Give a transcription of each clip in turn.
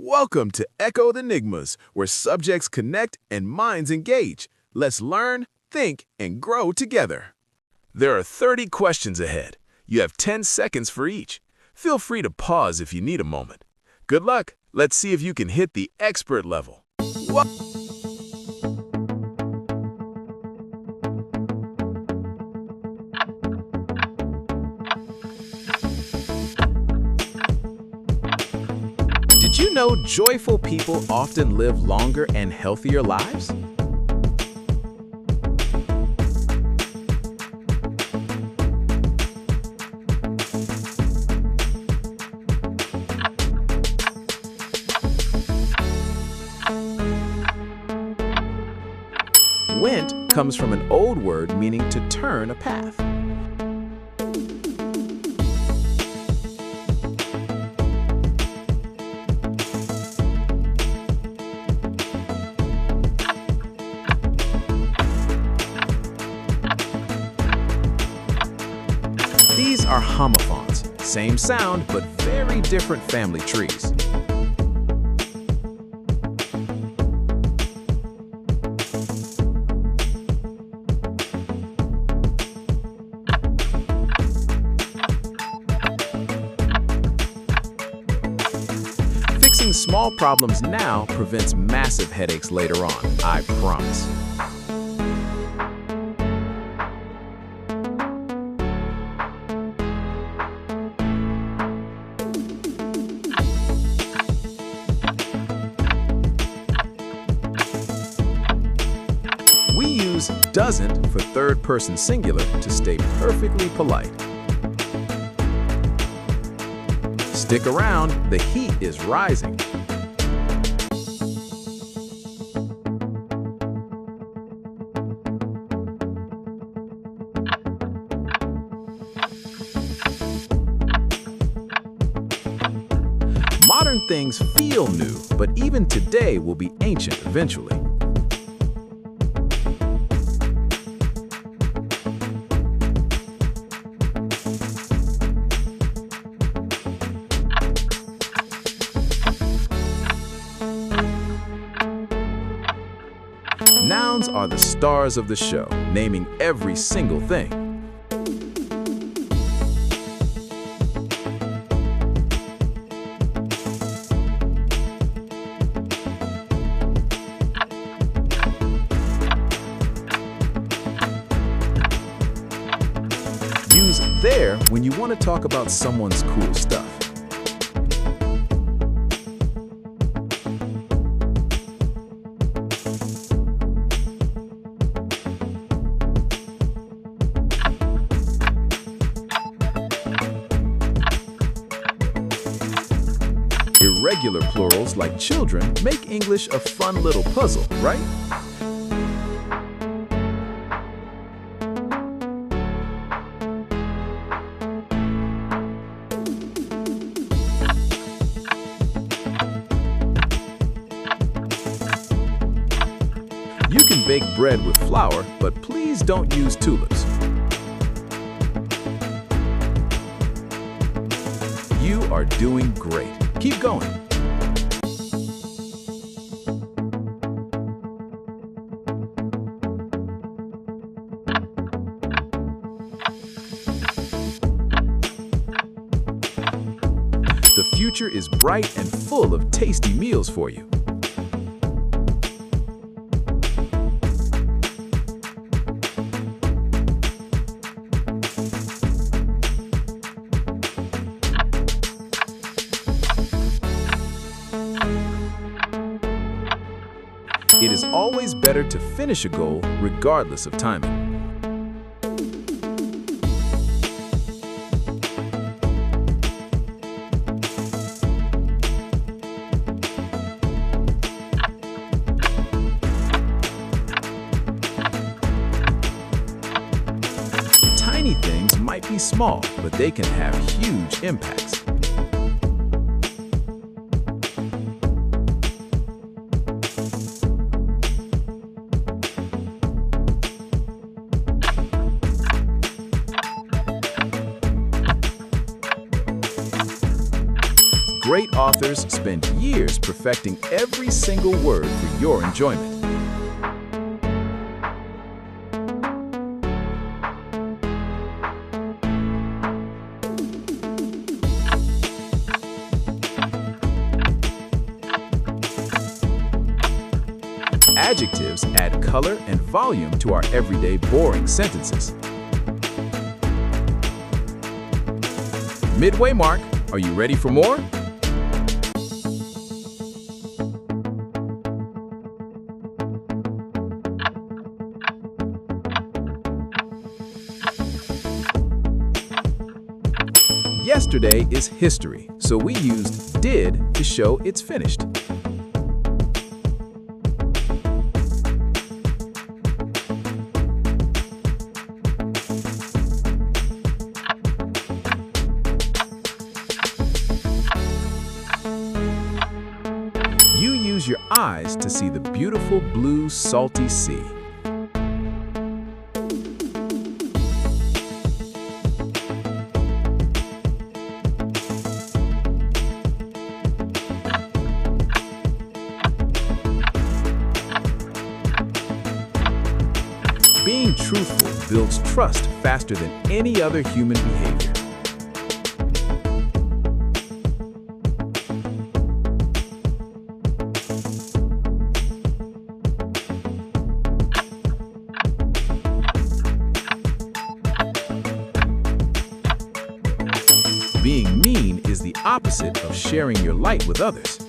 Welcome to Echo the Enigmas, where subjects connect and minds engage. Let's learn, think, and grow together. There are 30 questions ahead. You have 10 seconds for each. Feel free to pause if you need a moment. Good luck. Let's see if you can hit the expert level. Did you know joyful people often live longer and healthier lives? Went comes from an old word meaning to turn a path. These are homophones, same sound but very different family trees. Fixing small problems now prevents massive headaches later on, I promise. We use doesn't for third-person singular to stay perfectly polite. Stick around, the heat is rising. Modern things feel new, but even today will be ancient eventually. Nouns are the stars of the show, naming every single thing. Use there when you want to talk about someone's cool stuff. Irregular plurals like children make English a fun little puzzle, right? You can bake bread with flour, but please don't use tulips. You are doing great. Keep going. The future is bright and full of tasty meals for you. It is always better to finish a goal regardless of timing. Tiny things might be small, but they can have huge impacts. Great authors spend years perfecting every single word for your enjoyment. Adjectives add color and volume to our everyday boring sentences. Midway mark, are you ready for more? Yesterday is history, so we used did to show it's finished. You use your eyes to see the beautiful blue, salty sea. Being truthful builds trust faster than any other human behavior. Being mean is the opposite of sharing your light with others.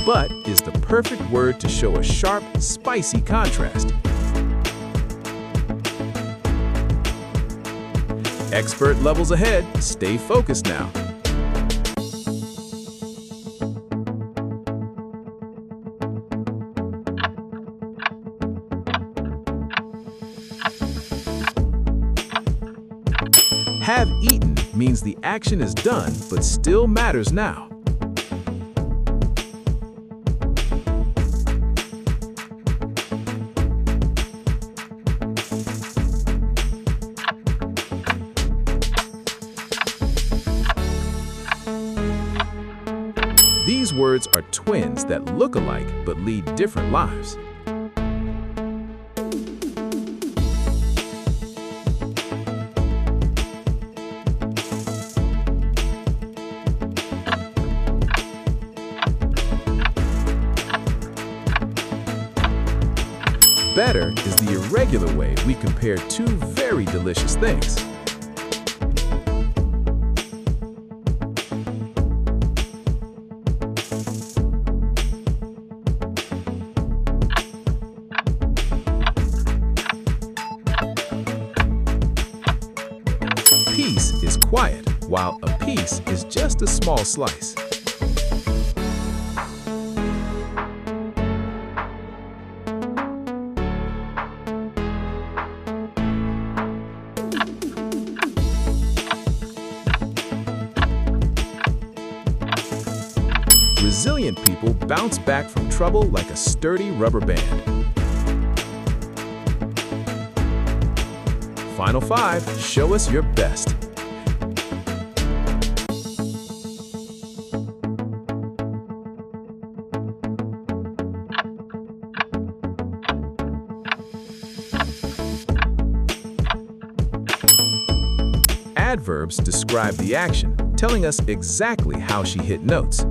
But is the perfect word to show a sharp, spicy contrast. Expert levels ahead, stay focused now. Have eaten means the action is done, but still matters now. These words are twins that look alike but lead different lives. Better is the irregular way we compare two very delicious things. Peace is quiet, while a piece is just a small slice. Resilient people bounce back from trouble like a sturdy rubber band. Final 5, show us your best. Adverbs describe the action, telling us exactly how she hit notes.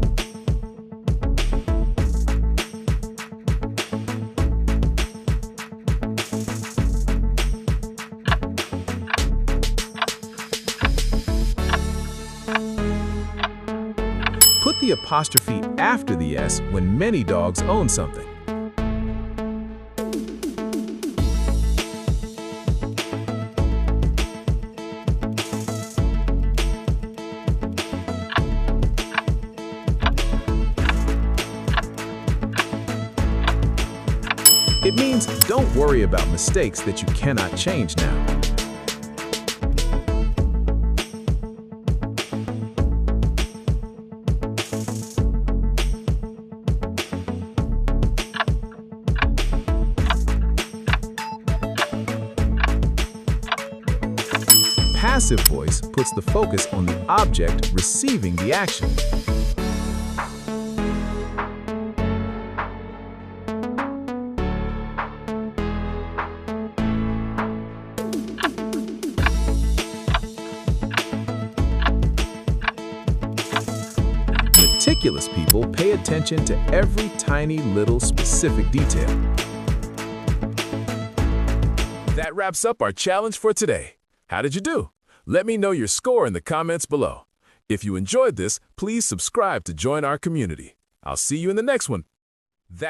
Put the apostrophe after the S when many dogs own something. It means don't worry about mistakes that you cannot change now. passive voice puts the focus on the object receiving the action. Meticulous people pay attention to every tiny little specific detail. That wraps up our challenge for today. How did you do? Let me know your score in the comments below. If you enjoyed this, please subscribe to join our community. I'll see you in the next one.